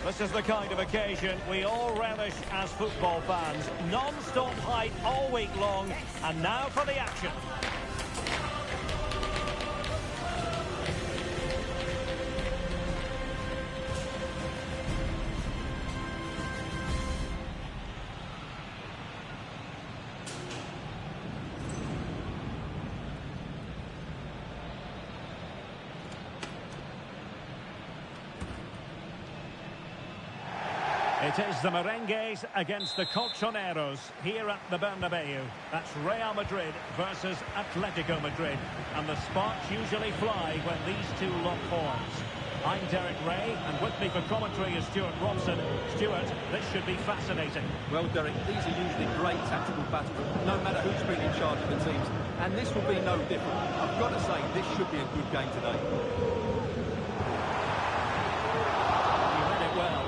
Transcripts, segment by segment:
This is the kind of occasion we all relish as football fans. Non-stop hype all week long, and now for the action. It is the Merengues against the Colchoneros here at the Bernabeu. That's Real Madrid versus Atletico Madrid. And the sparks usually fly when these two lock horns. I'm Derek Ray, and with me for commentary is Stuart Robson. Stuart, this should be fascinating. Well, Derek, these are usually great tactical battles, no matter who's been in charge of the teams. And this will be no different. I've got to say, this should be a good game today. You read it well.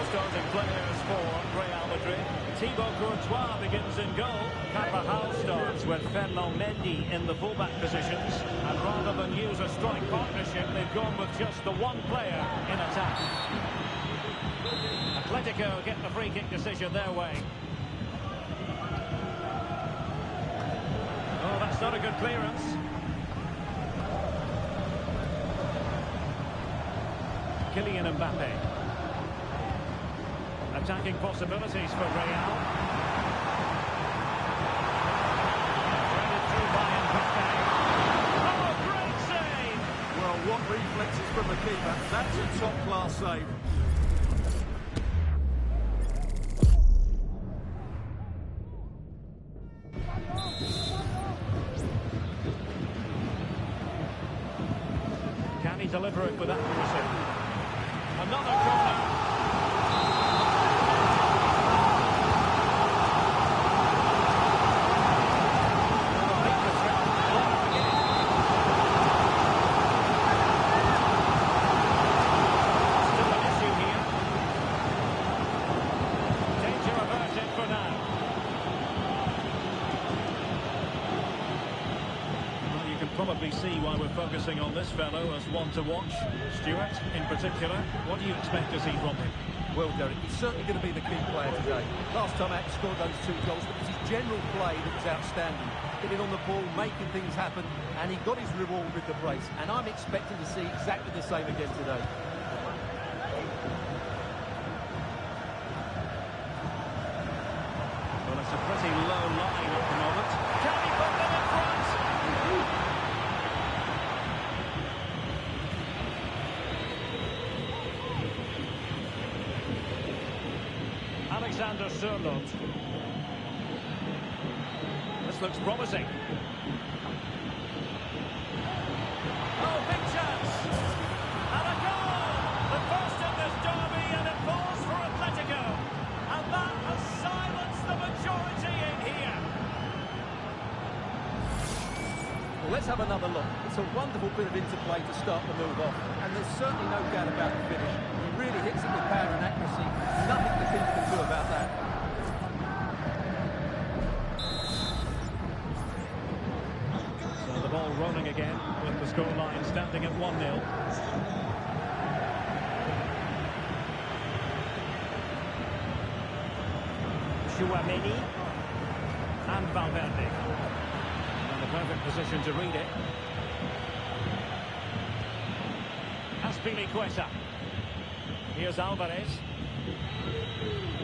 Starting players for Real Madrid. Thibaut Courtois begins in goal. Carvajal starts with Ferland Mendy in the fullback positions. And rather than use a strike partnership, they've gone with just the one player in attack. Atletico get the free kick decision their way. Oh, that's not a good clearance. Kylian Mbappe. Attacking possibilities for Real. Threaded through by Mbappe. Oh, great save! Well, what reflexes from the keeper. That's a top-class save. Can he deliver it with accuracy? Another corner. Probably see why we're focusing on this fellow as one to watch. Stuart, in particular, what do you expect to see from him? Well, Derek, he's certainly going to be the key player today. Last time out, he scored those 2 goals, but it was his general play that was outstanding. Getting on the ball, making things happen, and he got his reward with the brace. And I'm expecting to see exactly the same again today. Well, it's a pretty low line at the moment. Can he put them in front? Alexander Sørloth. This looks promising. Oh, big chance! And a goal! The first in this derby, and it falls for Atletico. And that has silenced the majority in here. Well, let's have another look. It's a wonderful bit of interplay to start the move off. And there's certainly no doubt about the finish. He really hits it with power and accuracy. Nothing the keeper can do about that. So the ball rolling again with the scoreline standing at 1-0. Tchouaméni and Valverde. In the perfect position to read it. Azpilicueta. Here's Alvarez.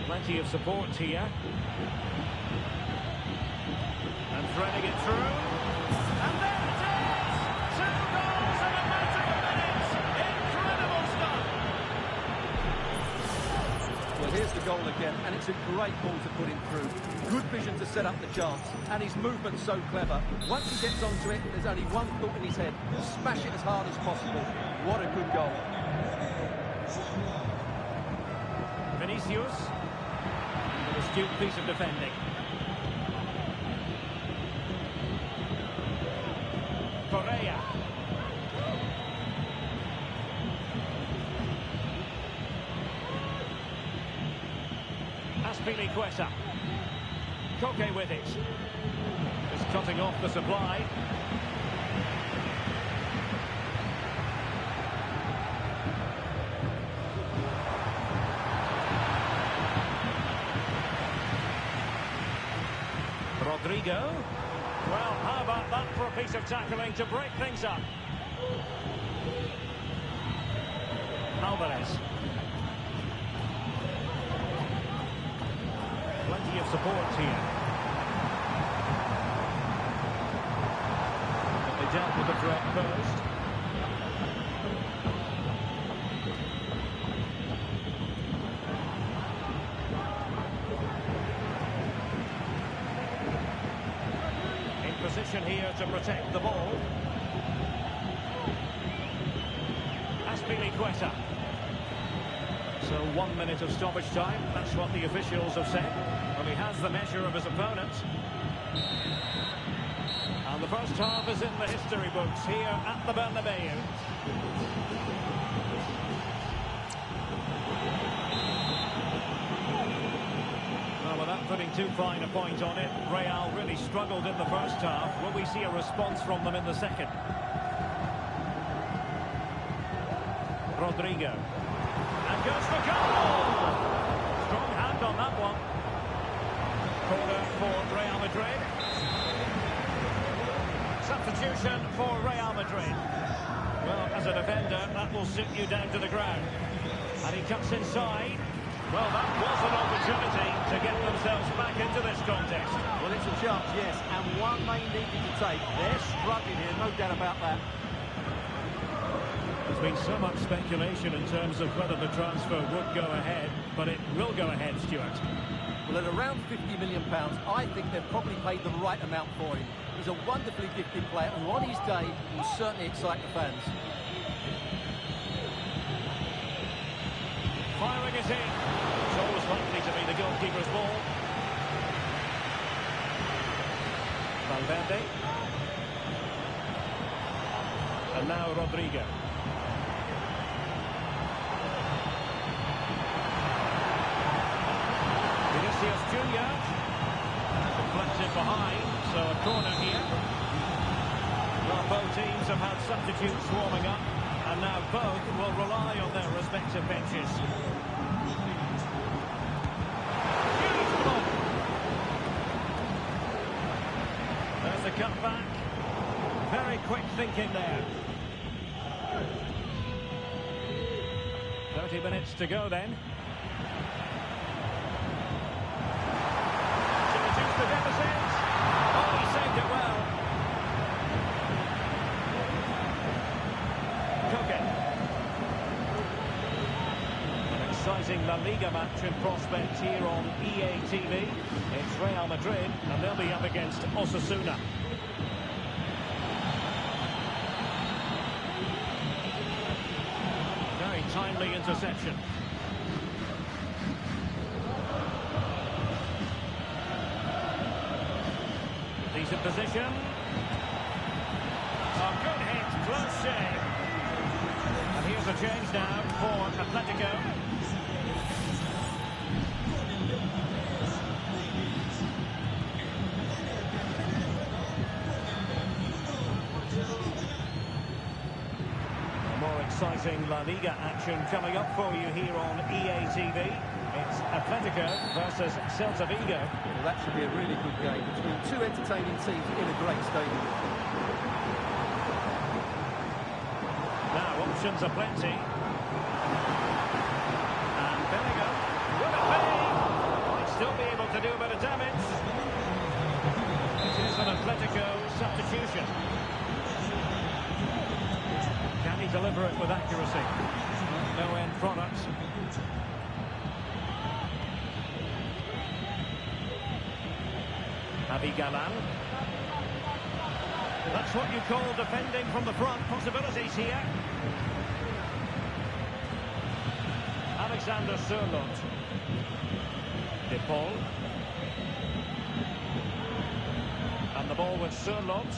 Plenty of support here. And threading it through. And there it is! 2 goals in a matter of minutes! Incredible stuff! Well, here's the goal again, and it's a great ball to put him through. Good vision to set up the chance, and his movement's so clever. Once he gets onto it, there's only one thought in his head. Smash it as hard as possible. What a good goal. Vinicius. An astute piece of defending. Correa. Azpilicueta. Koke with it. Just cutting off the supply. Rodrigo. Well, how about that for a piece of tackling to break things up? Alvarez. Plenty of support here. But they dealt with the threat first. Position here to protect the ball. Azpilicueta. So 1 minute of stoppage time. That's what the officials have said. Well, he has the measure of his opponent. And the first half is in the history books here at the Bernabeu. Without putting too fine a point on it, Real really struggled in the first half. Will we see a response from them in the second? Rodrigo. And goes for goal! Strong hand on that one. Corner for Real Madrid. Substitution for Real Madrid. Well, as a defender, that will suit you down to the ground. And he cuts inside. Well, that was an opportunity to get themselves back into this contest. Well, it's a chance, yes, and one they needed to take. They're struggling here, no doubt about that. There's been so much speculation in terms of whether the transfer would go ahead, but it will go ahead, Stuart. Well, at around £50 million, I think they've probably paid the right amount for him. He's a wonderfully gifted player, who on his day will certainly excite the fans. Firing it in. It's always likely to be the goalkeeper's ball. Valverde. And now Rodrigo. Vinicius Junior. Deflects it behind, so a corner here. Well, both teams have had substitutes warming up, and now both will rely on their respective benches. There's the cutback. Very quick thinking there. 30 minutes to go then. To reduce the deficit. Oh, he saved it well. An exciting La Liga match in prospect here on EA TV. It's Real Madrid, and they'll be up against Osasuna. Very timely interception. Decent position. Oh, good hit, close save. And here's a change now for Atletico. More exciting La Liga action coming up for you here on EA TV. It's Atletico versus Celta Vigo. Well, that should be a really good game between two entertaining teams in a great stadium. Now, options are plenty. And Bellingham, will it be? Might still be able to do a bit of damage. It is an Atletico substitution. Can he deliver it with accuracy? No end product. Galan. That's what you call defending from the front. Possibilities here. Alexander Sørloth. De Paul. And the ball with Sørloth.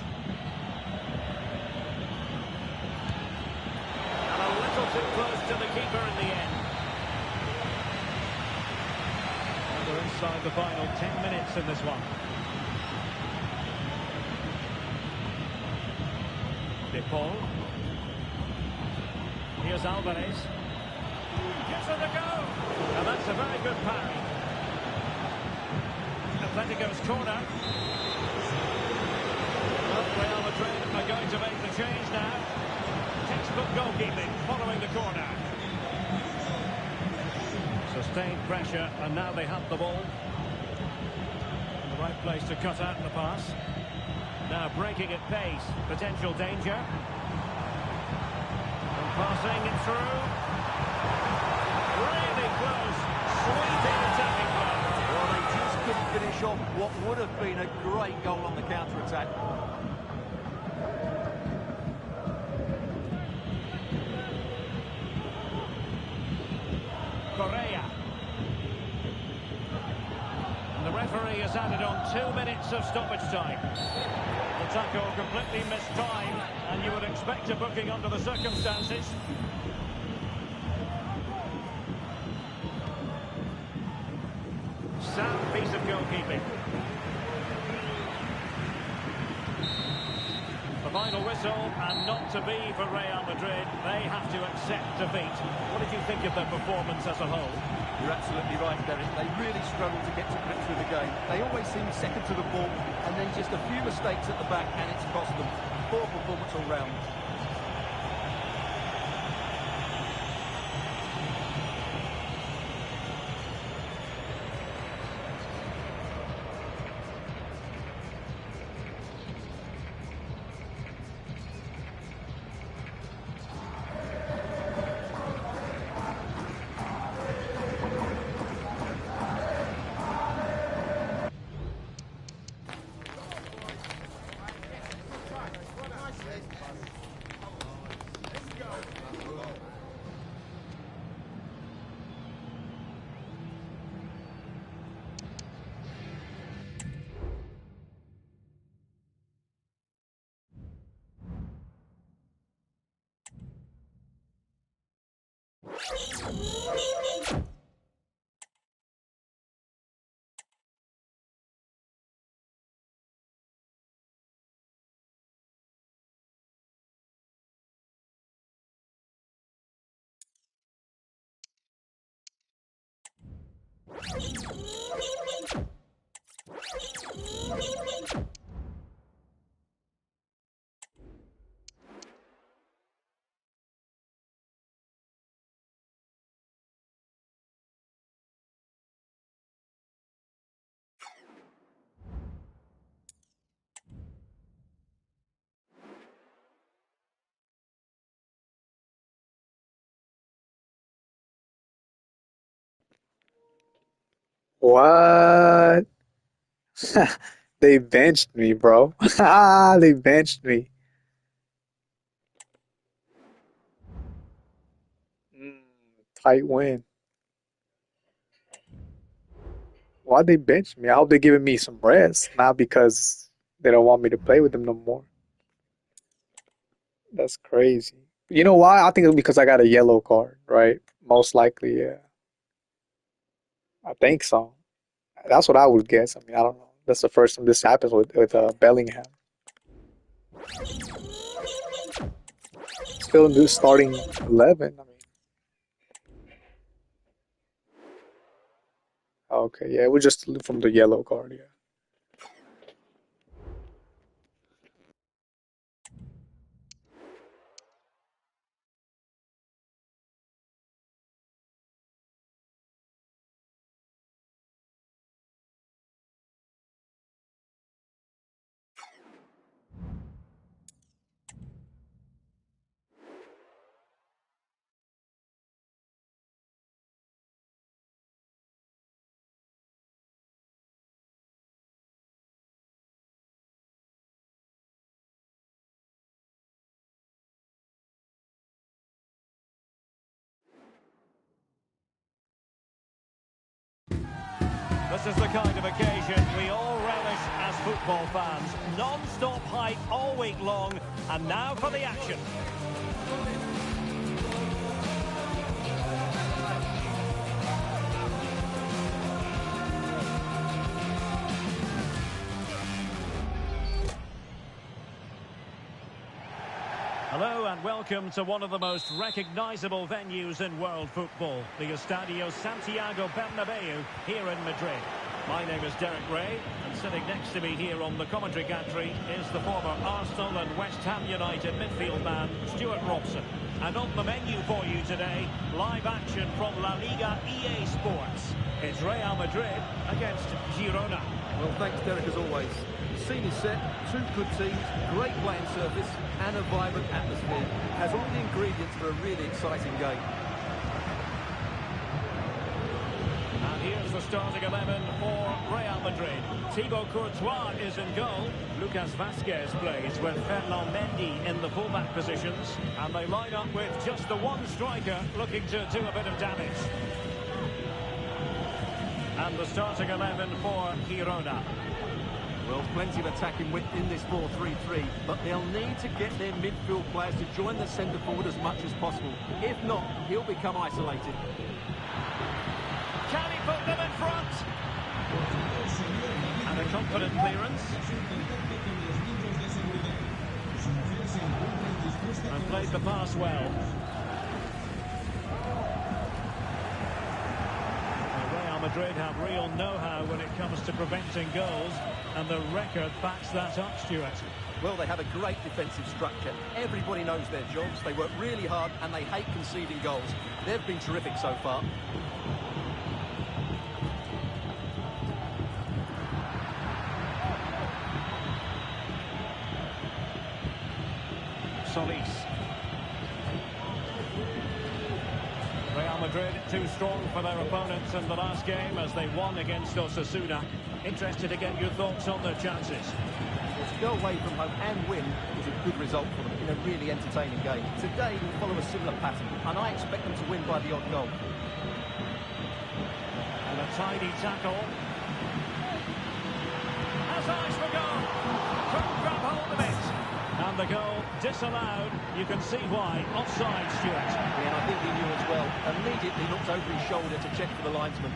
And a little too close to the keeper in the end. And they're inside the final 10 minutes in this one. De Paul. Here's Alvarez. Gives it a go. And that's a very good parry. Atletico's corner. goalkeeping following the corner. Sustained pressure, and now they have the ball. In the right place to cut out the pass. Now breaking at pace, potential danger. And passing it through. Really close, sweeping attacking play. Well, they just couldn't finish off what would have been a great goal on the counter-attack. Correa. And the referee has added on 2 minutes of stoppage time. The tackle completely missed time, and you would expect a booking under the circumstances. Sound piece of goalkeeping. The final whistle, and not to be for Real Madrid. They have to accept defeat. What did you think of their performance as a whole? You're absolutely right, Derek. They really struggled to get to grips with the game. They always seem second to the ball, and then just a few mistakes at the back, and it's cost them. Poor performance all round. What? They benched me, bro. Ah, they benched me. Mm, tight win. Why'd they bench me? I hope they're giving me some rest, not because they don't want me to play with them no more. That's crazy. You know why? I think it's because I got a yellow card, right? Most likely, yeah. I think so. That's what I would guess. I mean, I don't know. That's the first time this happens with Bellingham. Still in the starting 11. I mean, okay, yeah, we just from the yellow card, yeah. This is the kind of occasion we all relish as football fans. Non-stop hype all week long, and now for the action. Hello and welcome to one of the most recognisable venues in world football, the Estadio Santiago Bernabeu here in Madrid. My name is Derek Ray, and sitting next to me here on the commentary gantry is the former Arsenal and West Ham United midfield man, Stuart Robson. And on the menu for you today, live action from La Liga EA Sports. It's Real Madrid against Girona. Well, thanks, Derek, as always. The scene is set, two good teams, great playing surface, and a vibrant atmosphere. Has all the ingredients for a really exciting game. And here's the starting 11 for Real Madrid. Thibaut Courtois is in goal. Lucas Vazquez plays with Ferland Mendy in the fullback positions. And they line up with just the one striker looking to do a bit of damage. And the starting 11 for Girona. Well, plenty of attacking width in this 4-3-3, but they'll need to get their midfield players to join the centre forward as much as possible. If not, he'll become isolated. Can he put them in front? And a confident clearance. And played the pass well. Real Madrid have real know-how when it comes to preventing goals, and the record backs that up, Stuart. Well, they have a great defensive structure. Everybody knows their jobs. They work really hard, and they hate conceding goals. They've been terrific so far. Solis. Real Madrid too strong for their opponents in the last game as they won against Osasuna. Interested to get your thoughts on their chances. Well, to go away from home and win was a good result for them in a really entertaining game. Today will follow a similar pattern, and I expect them to win by the odd goal. And a tidy tackle. Has eyes for goal. Couldn't grab hold of it. And the goal disallowed. You can see why. Offside, Stuart. Yeah, and I think he knew as well. Immediately looked over his shoulder to check for the linesman.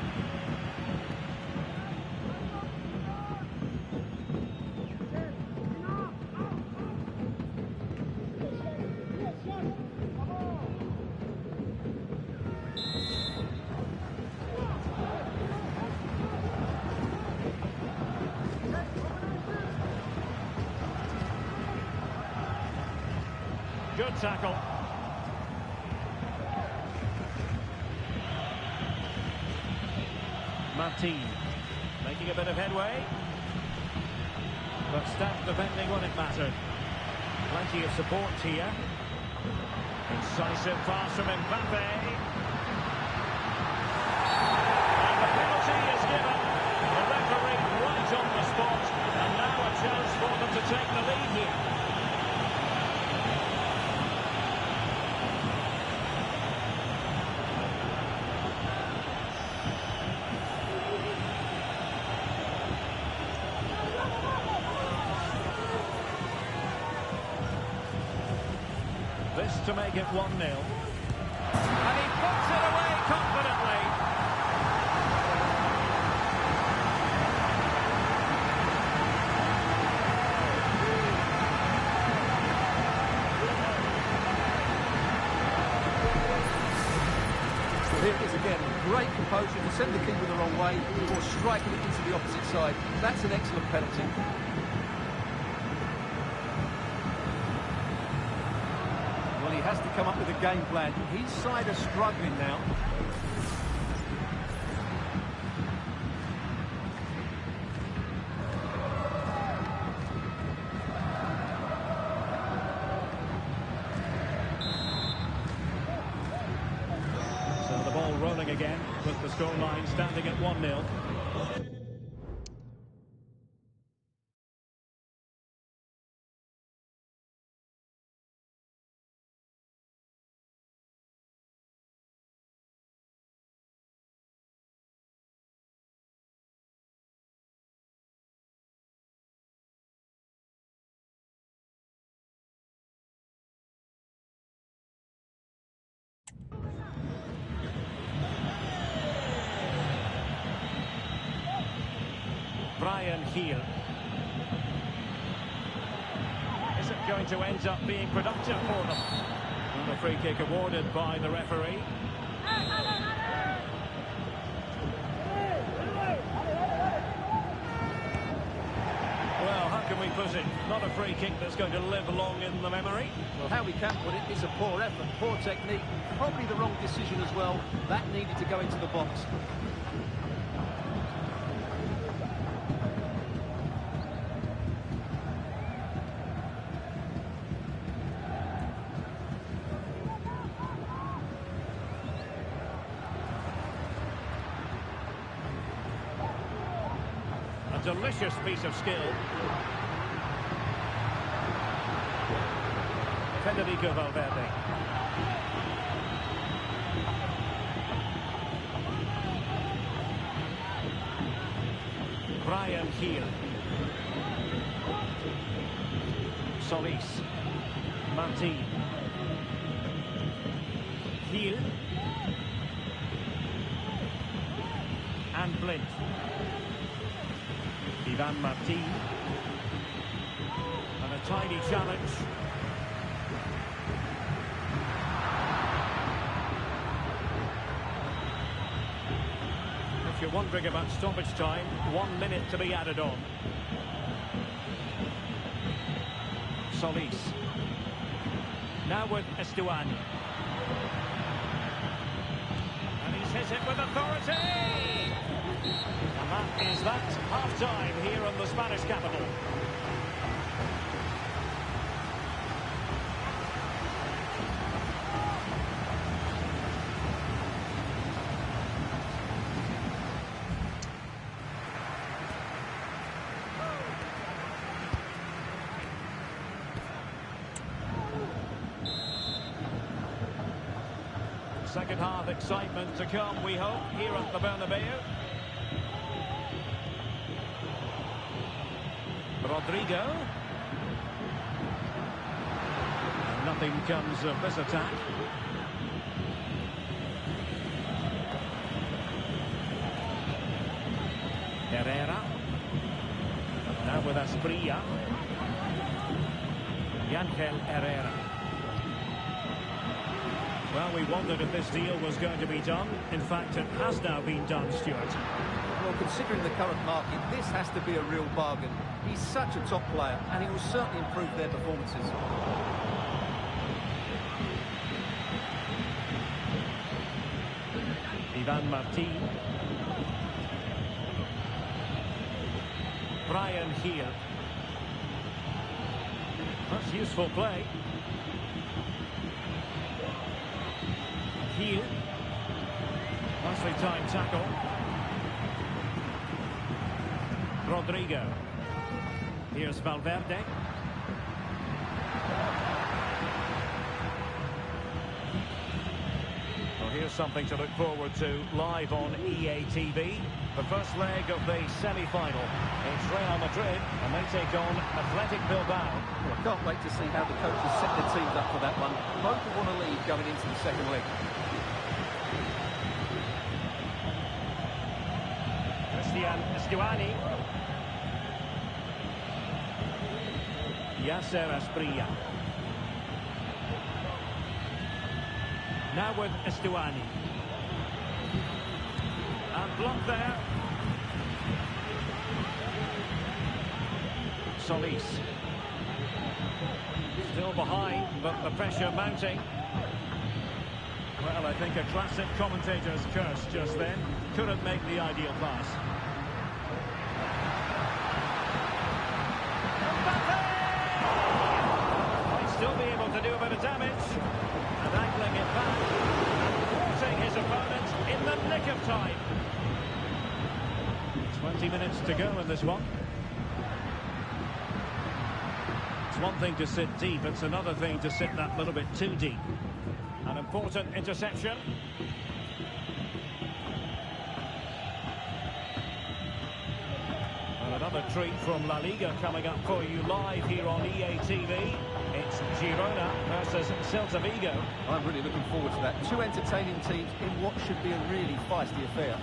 Good tackle. Martin making a bit of headway, but stabbed defending when it mattered. Plenty of support here. Incisive pass from Mbappe. And the penalty is given. The referee right on the spot, and now a chance for them to take the lead here. This to make it 1-0. And he puts it away confidently. Here it is again. Great composure to send the keeper the wrong way or striking it into the opposite side. That's an excellent penalty. He has to come up with a game plan. His side are struggling now. So the ball rolling again with the scoreline standing at 1-0. Brian Hill. Is it going to end up being productive for them? And the free kick awarded by the referee. it? Not a free kick that's going to live long in the memory. Well, how we can put it, it's a poor effort, poor technique, probably the wrong decision as well. That needed to go into the box. A delicious piece of skill. Federico Valverde. Brian Hill. Solis. Martin. Hill. And Blint. Ivan Martin. And a tiny challenge. If you're wondering about stoppage time, 1 minute to be added on. Solis. Now with Estuani. And he's hit it with authority! And that is that half-time here in the Spanish capital. Second half excitement to come, we hope, here at the Bernabeu. Rodrigo. And nothing comes of this attack. Herrera. Now with Asprilla. Yangel Herrera. Well, we wondered if this deal was going to be done. In fact, it has now been done, Stuart. Well, considering the current market, this has to be a real bargain. He's such a top player, and he will certainly improve their performances. Ivan Martin. Brian Hill. That's useful play. Hill. Nicely timed tackle. Rodrigo. Here's Valverde. Well, here's something to look forward to live on EA TV. The first leg of the semi-final. It's Real Madrid, and they take on Athletic Bilbao. Well, I can't wait to see how the coaches set their teams up for that one. Both will want to lead going into the second leg. Estuani. Yasser Asprilla. Now with Estuani. And blocked there. Solis. Still behind, but the pressure mounting. Well, I think a classic commentator's curse just then. Couldn't make the ideal pass. Might still be able to do a bit of damage. And angling it back. And forcing his opponent in the nick of time. 20 minutes to go in this one. It's one thing to sit deep, it's another thing to sit that little bit too deep. An important interception. And another treat from La Liga coming up for you live here on EA TV. It's Girona versus Celta Vigo. I'm really looking forward to that. Two entertaining teams in what should be a really feisty affair.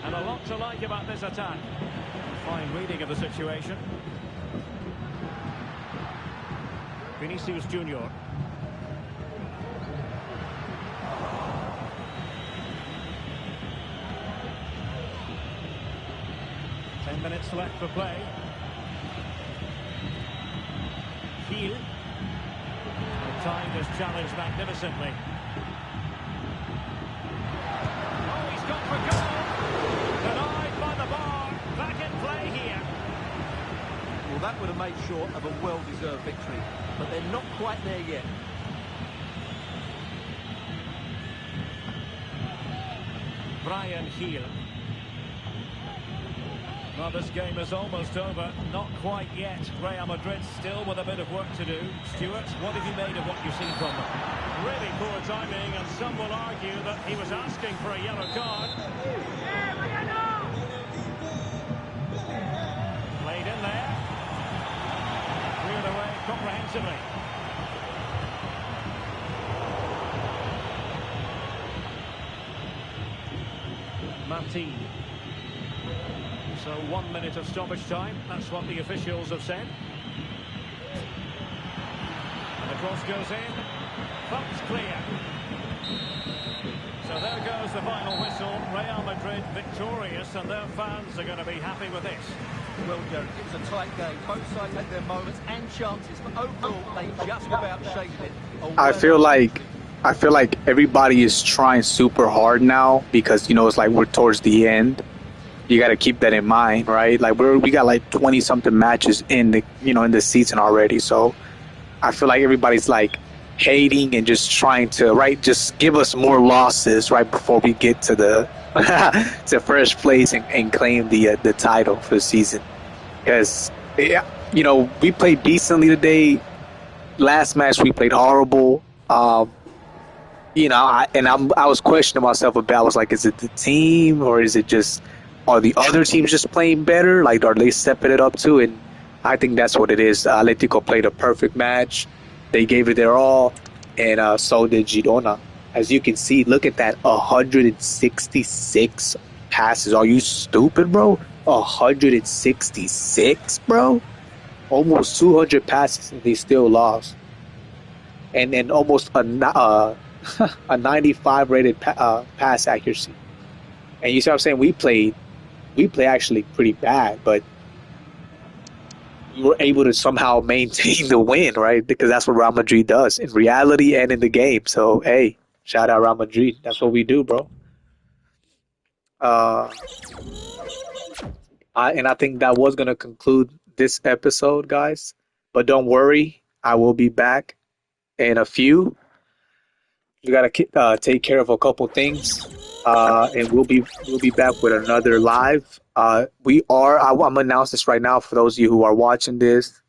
And a lot to like about this attack. Fine reading of the situation. Vinicius Junior. 10 minutes left for play. Kiel. Timed his challenge magnificently. Oh, he's gone for goal. Denied by the bar. Back in play here. Well, that would have made sure of a well-deserved victory, but they're not quite there yet. Brian Hill. Well, this game is almost over. Not quite yet. Real Madrid still with a bit of work to do. Stuart, what have you made of what you've seen from them? Really poor timing, and some will argue that he was asking for a yellow card. Played in there. Cleared away comprehensively. Martin. So 1 minute of stoppage time. That's what the officials have said. And the cross goes in. Bumps clear. So there goes the final whistle. Real Madrid victorious, and their fans are going to be happy with this. Well, Derek, it's a tight game. Both sides had their moments and chances, but overall they just about shaded it. I feel like everybody is trying super hard now because, you know, it's like we're towards the end. You got to keep that in mind, right? Like we got like 20 something matches in the season already. So I feel like everybody's like hating and just trying to, right, just give us more losses right before we get to the to first place and claim the title for the season. Because we played decently today. Last match we played horrible. I was questioning myself about. I was like, is it the team or is it just? Are the other teams just playing better? Like, are they stepping it up too? And I think that's what it is. Atletico played a perfect match. They gave it their all, and so did Girona. As you can see, look at that, 166 passes. Are you stupid, bro? 166, bro? Almost 200 passes, and they still lost. And then almost a 95 rated pass accuracy. And you see what I'm saying? We play actually pretty bad, but we were able to somehow maintain the win, right? Because that's what Real Madrid does in reality and in the game. So, hey, shout out Real Madrid. That's what we do, bro. I think that was going to conclude this episode, guys. But don't worry, I will be back in a few. We got to take care of a couple things. And we'll be back with another live. I'm gonna announce this right now for those of you who are watching this.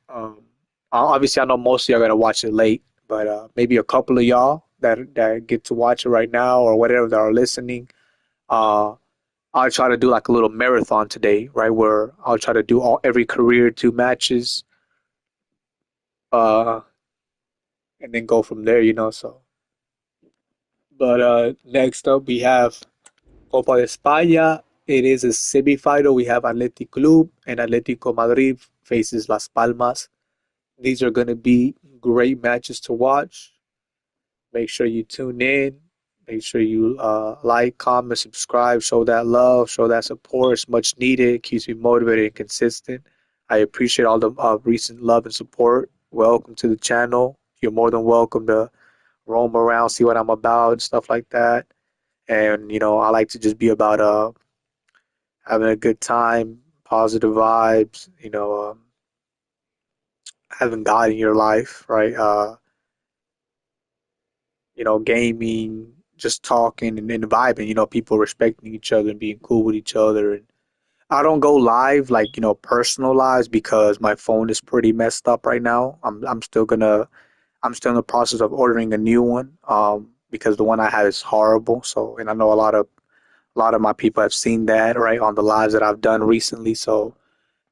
Obviously, I know most of y'all are gonna watch it late, but maybe a couple of y'all that get to watch it right now or whatever that are listening. I'll try to do like a little marathon today, right? Where I'll try to do every career 2 matches, and then go from there. So. But next up, we have Copa de España. It is a semi-final. We have Athletic Club and Atlético Madrid faces Las Palmas. These are going to be great matches to watch. Make sure you tune in. Make sure you like, comment, subscribe, show that love, show that support. It's much needed. It keeps me motivated and consistent. I appreciate all the recent love and support. Welcome to the channel. You're more than welcome to roam around, see what I'm about, stuff like that. And, I like to just be about having a good time, positive vibes, having God in your life, right? Gaming, just talking and vibing, people respecting each other and being cool with each other. And I don't go live, like, personal lives because my phone is pretty messed up right now. I'm still in the process of ordering a new one, because the one I have is horrible. So, and I know a lot of my people have seen that, right, on the lives that I've done recently. So,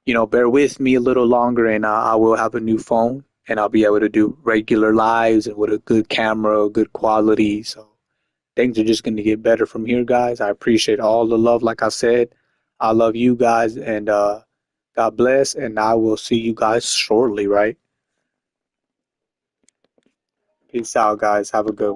bear with me a little longer, and I will have a new phone, and I'll be able to do regular lives and with a good camera, good quality. So, things are just going to get better from here, guys. I appreciate all the love. Like I said, I love you guys, and God bless, and I will see you guys shortly, right? Peace out, guys. Have a good one.